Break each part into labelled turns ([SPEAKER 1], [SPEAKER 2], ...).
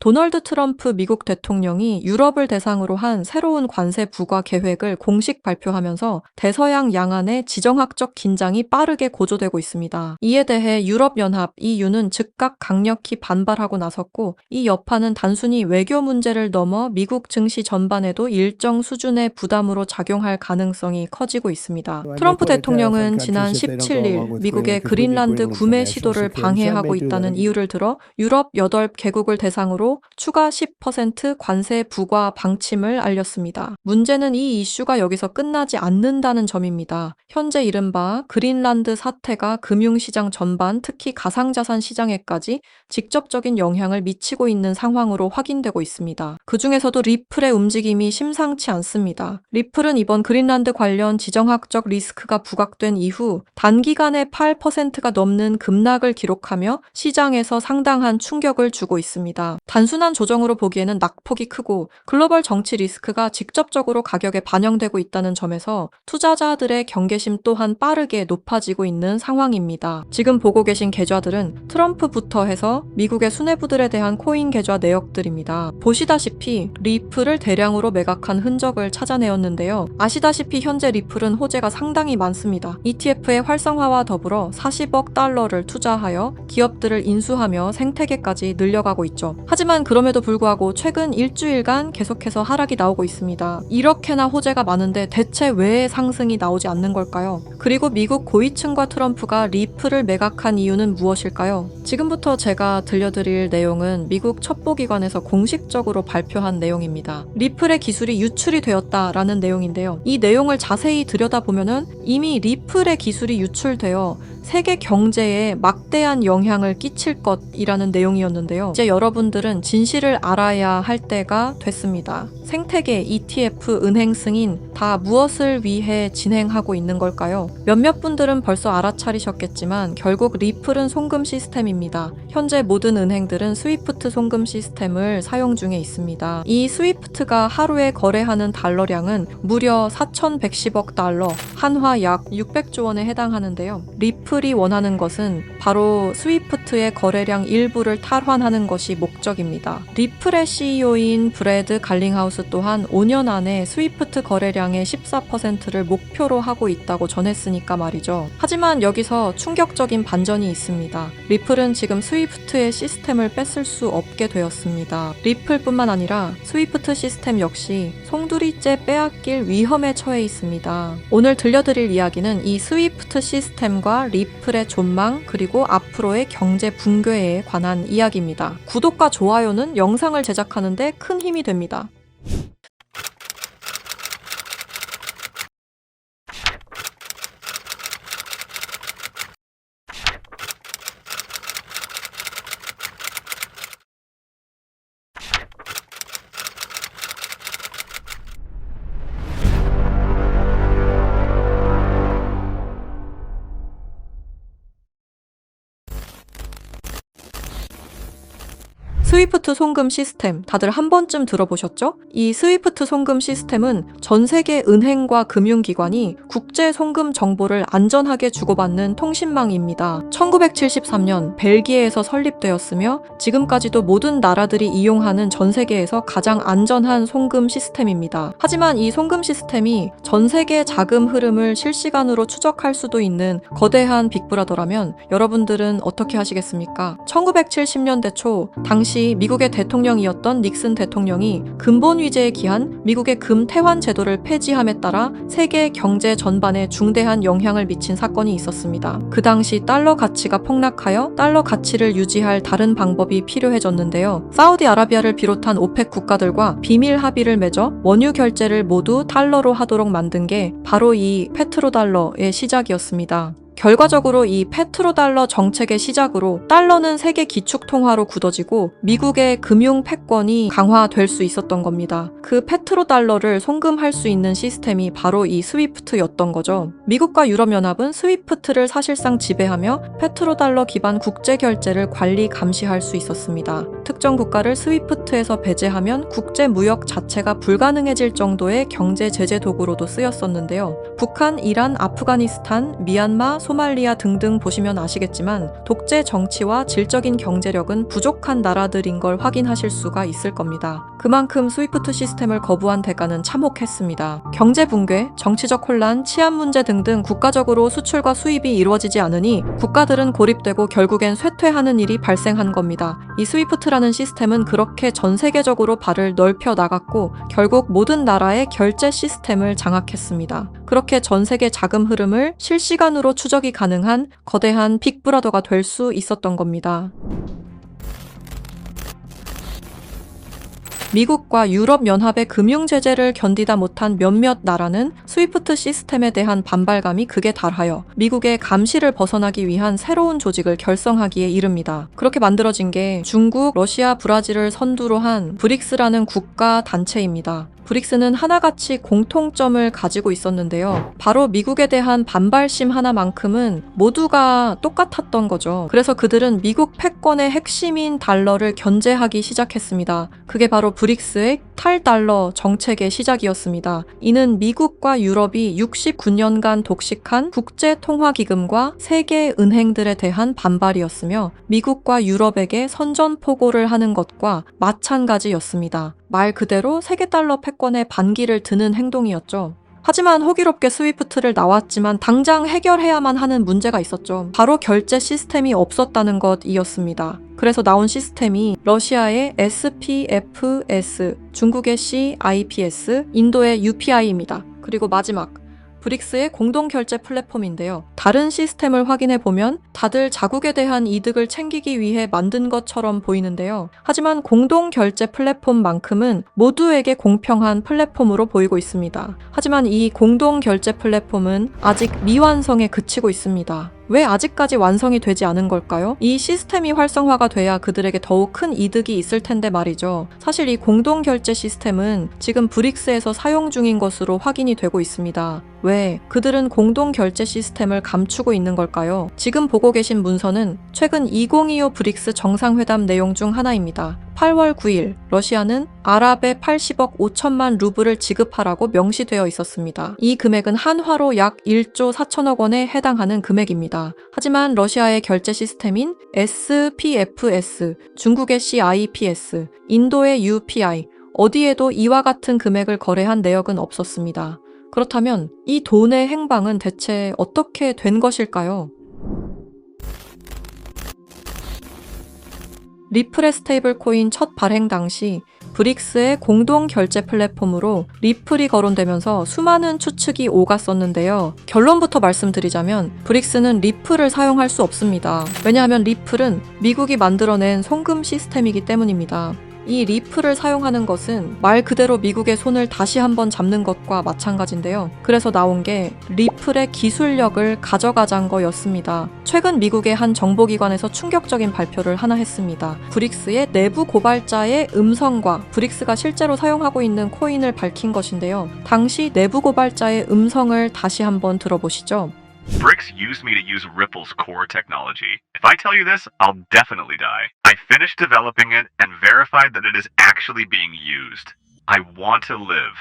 [SPEAKER 1] 도널드 트럼프 미국 대통령이 유럽을 대상으로 한 새로운 관세 부과 계획을 공식 발표하면서 대서양 양안의 지정학적 긴장이 빠르게 고조되고 있습니다. 이에 대해 유럽연합 EU는 즉각 강력히 반발하고 나섰고, 이 여파는 단순히 외교 문제를 넘어 미국 증시 전반에도 일정 수준의 부담으로 작용할 가능성이 커지고 있습니다. 트럼프 대통령은 지난 17일 미국의 그린란드 구매 시도를 방해하고 있다는 이유를 들어 유럽 8개국을 대상으로 추가 10% 관세 부과 방침을 알렸습니다. 문제는 이 이슈가 여기서 끝나지 않는다는 점입니다. 현재 이른바 그린란드 사태가 금융시장 전반, 특히 가상자산 시장에까지 직접적인 영향을 미치고 있는 상황으로 확인되고 있습니다. 그 중에서도 리플의 움직임이 심상치 않습니다. 리플은 이번 그린란드 관련 지정학적 리스크가 부각된 이후 단기간에 8%가 넘는 급락을 기록하며 시장에서 상당한 충격을 주고 있습니다. 단순한 조정으로 보기에는 낙폭이 크고 글로벌 정치 리스크가 직접적으로 가격에 반영되고 있다는 점에서 투자자들의 경계심 또한 빠르게 높아지고 있는 상황입니다. 지금 보고 계신 계좌들은 트럼프부터 해서 미국의 수뇌부들에 대한 코인 계좌 내역들입니다. 보시다시피 리플을 대량으로 매각한 흔적을 찾아내었는데요. 아시다시피 현재 리플은 호재가 상당히 많습니다. ETF의 활성화와 더불어 40억 달러를 투자하여 기업들을 인수하며 생태계까지 늘려가고 있죠. 하지만 그럼에도 불구하고 최근 일주일간 계속해서 하락이 나오고 있습니다. 이렇게나 호재가 많은데 대체 왜 상승이 나오지 않는 걸까요? 그리고 미국 고위층과 트럼프가 리플을 매각한 이유는 무엇일까요? 지금부터 제가 들려드릴 내용은 미국 첩보기관에서 공식적으로 발표한 내용입니다. 리플의 기술이 유출이 되었다라는 내용인데요. 이 내용을 자세히 들여다보면은 이미 리플의 기술이 유출되어 세계 경제에 막대한 영향을 끼칠 것이라는 내용이었는데요. 이제 여러분들은 진실을 알아야 할 때가 됐습니다. 생태계, ETF, 은행 승인 다 무엇을 위해 진행하고 있는 걸까요? 몇몇 분들은 벌써 알아차리셨겠지만 결국 리플은 송금 시스템입니다. 현재 모든 은행들은 스위프트 송금 시스템을 사용 중에 있습니다. 이 스위프트가 하루에 거래하는 달러량은 무려 4,110억 달러, 한화 약 600조 원에 해당하는데요. 리플이 원하는 것은 바로 스위프트의 거래량 일부를 탈환하는 것이 목적입니다. 리플의 CEO인 브래드 갈링하우스 또한 5년 안에 스위프트 거래량의 14%를 목표로 하고 있다고 전했으니까 말이죠. 하지만 여기서 충격적인 반전이 있습니다. 리플은 지금 스위프트의 시스템을 뺏을 수 없게 되었습니다. 리플뿐만 아니라 스위프트 시스템 역시 송두리째 빼앗길 위험에 처해 있습니다. 오늘 들려드릴 이야기는 이 스위프트 시스템과 리플의 존망, 그리고 앞으로의 경제 붕괴에 관한 이야기입니다. 구독과 좋아요는 영상을 제작하는데 큰 힘이 됩니다. 스위프트 송금 시스템 다들 한 번쯤 들어보셨죠? 이 스위프트 송금 시스템은 전 세계 은행과 금융기관이 국제 송금 정보를 안전하게 주고받는 통신망입니다. 1973년 벨기에에서 설립되었으며 지금까지도 모든 나라들이 이용하는 전 세계에서 가장 안전한 송금 시스템입니다. 하지만 이 송금 시스템이 전 세계 자금 흐름을 실시간으로 추적할 수도 있는 거대한 빅브라더라면 여러분들은 어떻게 하시겠습니까? 1970년대 초 당시 미국의 대통령이었던 닉슨 대통령이 근본 위제에 기한 미국의 금 태환 제도를 폐지함에 따라 세계 경제 전반에 중대한 영향을 미친 사건이 있었습니다. 그 당시 달러 가치가 폭락하여 달러 가치를 유지할 다른 방법이 필요해졌는데요. 사우디아라비아를 비롯한 오펙 국가들과 비밀 합의를 맺어 원유 결제를 모두 달러로 하도록 만든 게 바로 이 페트로달러의 시작이었습니다. 결과적으로 이 페트로달러 정책의 시작으로 달러는 세계 기축통화로 굳어지고 미국의 금융 패권이 강화될 수 있었던 겁니다. 그 페트로달러를 송금할 수 있는 시스템이 바로 이 스위프트였던 거죠. 미국과 유럽연합은 스위프트를 사실상 지배하며 페트로달러 기반 국제결제를 관리 감시할 수 있었습니다. 특정 국가를 스위프트에서 배제하면 국제무역 자체가 불가능해질 정도의 경제 제재 도구로도 쓰였었는데요. 북한, 이란, 아프가니스탄, 미얀마, 소말리아 등등 보시면 아시겠지만 독재 정치와 질적인 경제력은 부족한 나라들인 걸 확인하실 수가 있을 겁니다. 그만큼 스위프트 시스템을 거부한 대가는 참혹했습니다. 경제 붕괴, 정치적 혼란, 치안 문제 등등 국가적으로 수출과 수입이 이루어지지 않으니 국가들은 고립되고 결국엔 쇠퇴하는 일이 발생한 겁니다. 이 스위프트라는 시스템은 그렇게 전 세계적으로 발을 넓혀 나갔고 결국 모든 나라의 결제 시스템을 장악했습니다. 그렇게 전 세계 자금 흐름을 실시간으로 추적이 가능한 거대한 빅브라더가 될 수 있었던 겁니다. 미국과 유럽연합의 금융제재를 견디다 못한 몇몇 나라는 스위프트 시스템에 대한 반발감이 극에 달하여 미국의 감시를 벗어나기 위한 새로운 조직을 결성하기에 이릅니다. 그렇게 만들어진 게 중국, 러시아, 브라질을 선두로 한 브릭스라는 국가 단체입니다. 브릭스는 하나같이 공통점을 가지고 있었는데요. 바로 미국에 대한 반발심 하나만큼은 모두가 똑같았던 거죠. 그래서 그들은 미국 패권의 핵심인 달러를 견제하기 시작했습니다. 그게 바로 브릭스의 탈달러 정책의 시작이었습니다. 이는 미국과 유럽이 69년간 독식한 국제통화기금과 세계은행들에 대한 반발이었으며 미국과 유럽에게 선전포고를 하는 것과 마찬가지였습니다. 말 그대로 세계달러 패권에 반기를 드는 행동이었죠. 하지만 호기롭게 스위프트를 나왔지만 당장 해결해야만 하는 문제가 있었죠. 바로 결제 시스템이 없었다는 것이었습니다. 그래서 나온 시스템이 러시아의 SPFS, 중국의 CIPS, 인도의 UPI입니다. 그리고 마지막 브릭스의 공동결제 플랫폼인데요. 다른 시스템을 확인해보면 다들 자국에 대한 이득을 챙기기 위해 만든 것처럼 보이는데요. 하지만 공동결제 플랫폼만큼은 모두에게 공평한 플랫폼으로 보이고 있습니다. 하지만 이 공동결제 플랫폼은 아직 미완성에 그치고 있습니다. 왜 아직까지 완성이 되지 않은 걸까요? 이 시스템이 활성화가 돼야 그들에게 더욱 큰 이득이 있을 텐데 말이죠. 사실 이 공동결제 시스템은 지금 브릭스에서 사용 중인 것으로 확인이 되고 있습니다. 왜? 그들은 공동결제 시스템을 감추고 있는 걸까요? 지금 보고 계신 문서는 최근 2025 브릭스 정상회담 내용 중 하나입니다. 8월 9일 러시아는 아랍에 80억 5천만 루블을 지급하라고 명시되어 있었습니다. 이 금액은 한화로 약 1조 4천억 원에 해당하는 금액입니다. 하지만 러시아의 결제 시스템인 SPFS, 중국의 CIPS, 인도의 UPI, 어디에도 이와 같은 금액을 거래한 내역은 없었습니다. 그렇다면 이 돈의 행방은 대체 어떻게 된 것일까요? 리플의 스테이블 코인 첫 발행 당시 브릭스의 공동 결제 플랫폼으로 리플이 거론되면서 수많은 추측이 오갔었는데요. 결론부터 말씀드리자면 브릭스는 리플을 사용할 수 없습니다. 왜냐하면 리플은 미국이 만들어낸 송금 시스템이기 때문입니다. 이 리플을 사용하는 것은 말 그대로 미국의 손을 다시 한번 잡는 것과 마찬가지인데요. 그래서 나온 게 리플의 기술력을 가져가자는 거였습니다. 최근 미국의 한 정보기관에서 충격적인 발표를 하나 했습니다. 브릭스의 내부 고발자의 음성과 브릭스가 실제로 사용하고 있는 코인을 밝힌 것인데요. 당시 내부 고발자의 음성을 다시 한번 들어보시죠.
[SPEAKER 2] Bricks used me to use Ripple's core technology. If I tell you this, I'll definitely die. I finished developing it and verified that it is actually being used. I want to live.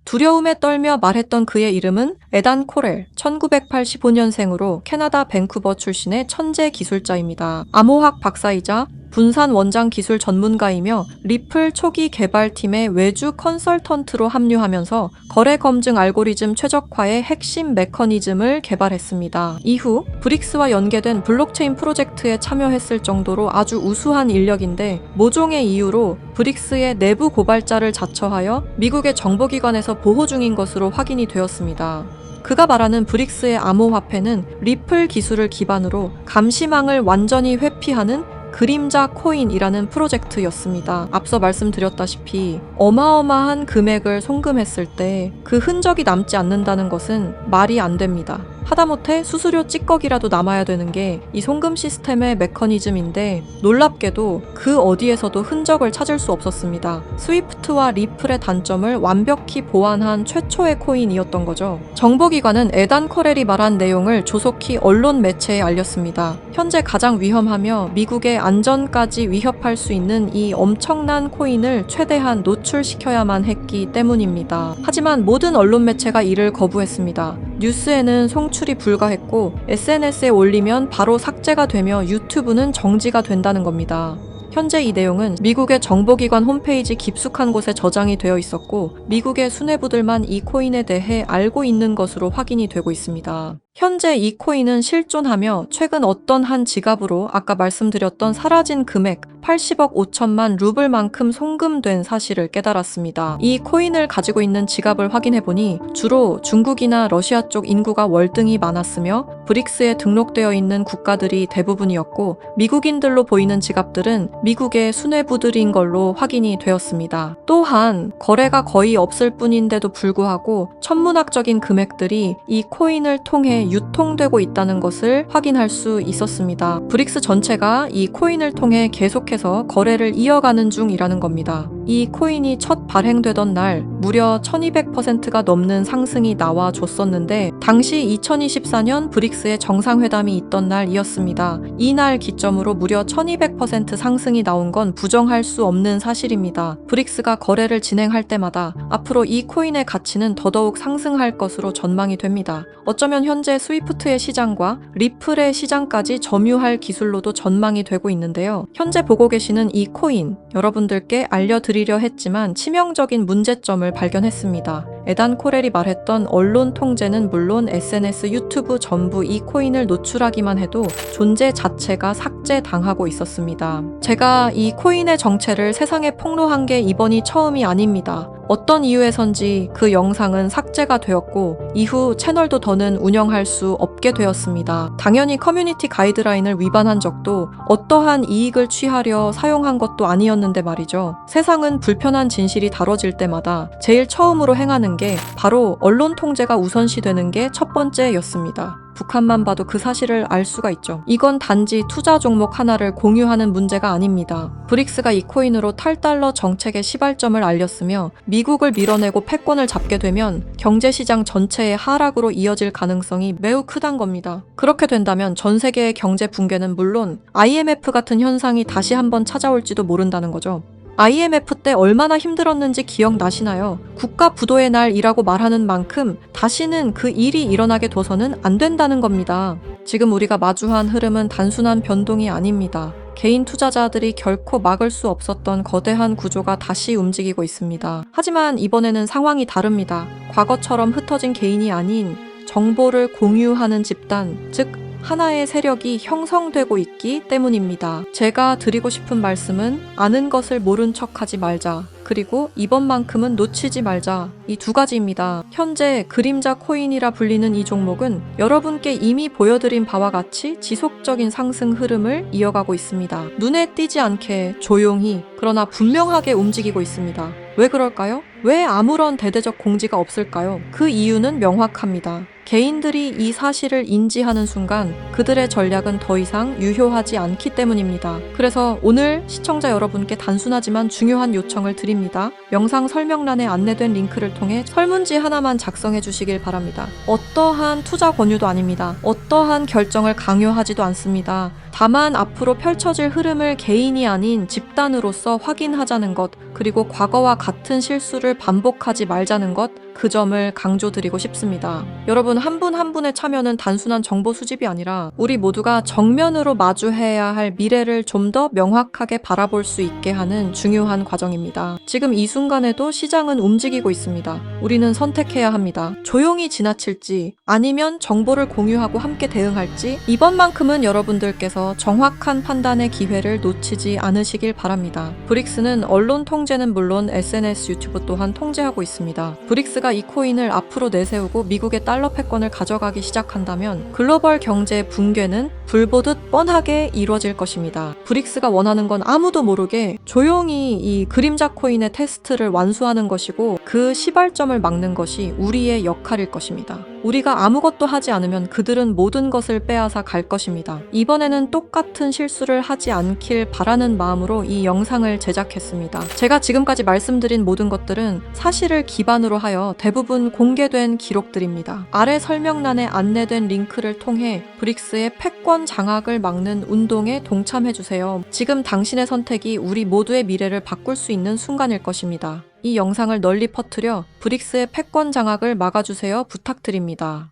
[SPEAKER 1] 두려움에 떨며 말했던 그의 이름은 에단 코렐, 1985년생으로 캐나다 밴쿠버 출신의 천재 기술자입니다. 암호학 박사이자 분산 원장 기술 전문가이며 리플 초기 개발팀의 외주 컨설턴트로 합류하면서 거래 검증 알고리즘 최적화의 핵심 메커니즘을 개발했습니다. 이후 브릭스와 연계된 블록체인 프로젝트에 참여했을 정도로 아주 우수한 인력인데 모종의 이유로 브릭스의 내부 고발자를 자처하여 미국의 정보기관에서 보호 중인 것으로 확인이 되었습니다. 그가 말하는 브릭스의 암호화폐는 리플 기술을 기반으로 감시망을 완전히 회피하는 그림자 코인이라는 프로젝트였습니다. 앞서 말씀드렸다시피 어마어마한 금액을 송금했을 때 그 흔적이 남지 않는다는 것은 말이 안 됩니다. 하다못해 수수료 찌꺼기라도 남아야 되는 게 이 송금 시스템의 메커니즘인데 놀랍게도 그 어디에서도 흔적을 찾을 수 없었습니다. 스위프트와 리플의 단점을 완벽히 보완한 최초의 코인이었던 거죠. 정보기관은 에단 코렐이 말한 내용을 조속히 언론 매체에 알렸습니다. 현재 가장 위험하며 미국의 안전까지 위협할 수 있는 이 엄청난 코인을 최대한 노출시켜야만 했기 때문입니다. 하지만 모든 언론 매체가 이를 거부했습니다. 뉴스에는 송출이 불가했고 SNS에 올리면 바로 삭제가 되며 유튜브는 정지가 된다는 겁니다. 현재 이 내용은 미국의 정보기관 홈페이지 깊숙한 곳에 저장이 되어 있었고 미국의 수뇌부들만 이 코인에 대해 알고 있는 것으로 확인이 되고 있습니다. 현재 이 코인은 실존하며 최근 어떤 한 지갑으로 아까 말씀드렸던 사라진 금액 80억 5천만 루블만큼 송금된 사실을 깨달았습니다. 이 코인을 가지고 있는 지갑을 확인해보니 주로 중국이나 러시아 쪽 인구가 월등히 많았으며 브릭스에 등록되어 있는 국가들이 대부분이었고 미국인들로 보이는 지갑들은 미국의 수뇌부들인 걸로 확인이 되었습니다. 또한 거래가 거의 없을 뿐인데도 불구하고 천문학적인 금액들이 이 코인을 통해 유통되고 있다는 것을 확인할 수 있었습니다. 브릭스 전체가 이 코인을 통해 계속해서 거래를 이어가는 중이라는 겁니다. 이 코인이 첫 발행되던 날 무려 1200%가 넘는 상승이 나와줬었는데 당시 2024년 브릭스의 정상회담이 있던 날이었습니다. 이날 기점으로 무려 1200% 상승이 나온 건 부정할 수 없는 사실입니다. 브릭스가 거래를 진행할 때마다 앞으로 이 코인의 가치는 더더욱 상승할 것으로 전망이 됩니다. 어쩌면 현재 스위프트의 시장과 리플의 시장까지 점유할 기술로도 전망이 되고 있는데요. 현재 보고 계시는 이 코인, 여러분들께 알려드리려 했지만 치명적인 문제점을 발견했습니다. 에단 코렐이 말했던 언론 통제는 물론 SNS, 유튜브 전부 이 코인을 노출하기만 해도 존재 자체가 삭제당하고 있었습니다. 제가 이 코인의 정체를 세상에 폭로한 게 이번이 처음이 아닙니다. 어떤 이유에선지 그 영상은 삭제가 되었고 이후 채널도 더는 운영할 수 없게 되었습니다. 당연히 커뮤니티 가이드라인을 위반한 적도 어떠한 이익을 취하려 사용한 것도 아니었는데 말이죠. 세상은 불편한 진실이 다뤄질 때마다 제일 처음으로 행하는 게 바로 언론 통제가 우선시되는 게 첫 번째였습니다. 북한만 봐도 그 사실을 알 수가 있죠. 이건 단지 투자 종목 하나를 공유하는 문제가 아닙니다. 브릭스가 이 코인으로 탈달러 정책의 시발점을 알렸으며 미국을 밀어내고 패권을 잡게 되면 경제시장 전체의 하락으로 이어질 가능성이 매우 크단 겁니다. 그렇게 된다면 전 세계의 경제 붕괴는 물론 IMF 같은 현상이 다시 한번 찾아올지도 모른다는 거죠. IMF 때 얼마나 힘들었는지 기억나시나요? 국가 부도의 날이라고 말하는 만큼 다시는 그 일이 일어나게 둬서는 안 된다는 겁니다. 지금 우리가 마주한 흐름은 단순한 변동이 아닙니다. 개인 투자자들이 결코 막을 수 없었던 거대한 구조가 다시 움직이고 있습니다. 하지만 이번에는 상황이 다릅니다. 과거처럼 흩어진 개인이 아닌 정보를 공유하는 집단, 즉 하나의 세력이 형성되고 있기 때문입니다. 제가 드리고 싶은 말씀은 아는 것을 모른 척하지 말자. 그리고 이번만큼은 놓치지 말자. 이 두 가지입니다. 현재 그림자 코인이라 불리는 이 종목은 여러분께 이미 보여드린 바와 같이 지속적인 상승 흐름을 이어가고 있습니다. 눈에 띄지 않게 조용히 그러나 분명하게 움직이고 있습니다. 왜 그럴까요? 왜 아무런 대대적 공지가 없을까요? 그 이유는 명확합니다. 개인들이 이 사실을 인지하는 순간 그들의 전략은 더 이상 유효하지 않기 때문입니다. 그래서 오늘 시청자 여러분께 단순하지만 중요한 요청을 드립니다. 영상 설명란에 안내된 링크를 통해 설문지 하나만 작성해 주시길 바랍니다. 어떠한 투자 권유도 아닙니다. 어떠한 결정을 강요하지도 않습니다. 다만 앞으로 펼쳐질 흐름을 개인이 아닌 집단으로서 확인하자는 것, 그리고 과거와 같은 실수를 반복하지 말자는 것, 그 점을 강조드리고 싶습니다. 여러분 한 분 한 분의 참여는 단순한 정보 수집이 아니라 우리 모두가 정면으로 마주해야 할 미래를 좀 더 명확하게 바라볼 수 있게 하는 중요한 과정입니다. 지금 이 순간에도 시장은 움직이고 있습니다. 우리는 선택해야 합니다. 조용히 지나칠지 아니면 정보를 공유하고 함께 대응할지 이번만큼은 여러분들께서 정확한 판단의 기회를 놓치지 않으시길 바랍니다. 브릭스는 언론 통제는 물론 SNS, 유튜브 또한 통제하고 있습니다. 브릭스가 이 코인을 앞으로 내세우고 미국의 달러 패권을 가져가기 시작한다면 글로벌 경제 붕괴는 불보듯 뻔하게 이루어질 것입니다. 브릭스가 원하는 건 아무도 모르게 조용히 이 그림자 코인의 테스트를 완수하는 것이고 그 시발점을 막는 것이 우리의 역할일 것입니다. 우리가 아무것도 하지 않으면 그들은 모든 것을 빼앗아 갈 것입니다. 이번에는 똑같은 실수를 하지 않길 바라는 마음으로 이 영상을 제작했습니다. 제가 지금까지 말씀드린 모든 것들은 사실을 기반으로 하여 대부분 공개된 기록들입니다. 아래 설명란에 안내된 링크를 통해 브릭스의 패권 장악을 막는 운동에 동참해주세요. 지금 당신의 선택이 우리 모두의 미래를 바꿀 수 있는 순간일 것입니다. 이 영상을 널리 퍼뜨려 브릭스의 패권 장악을 막아주세요 부탁드립니다.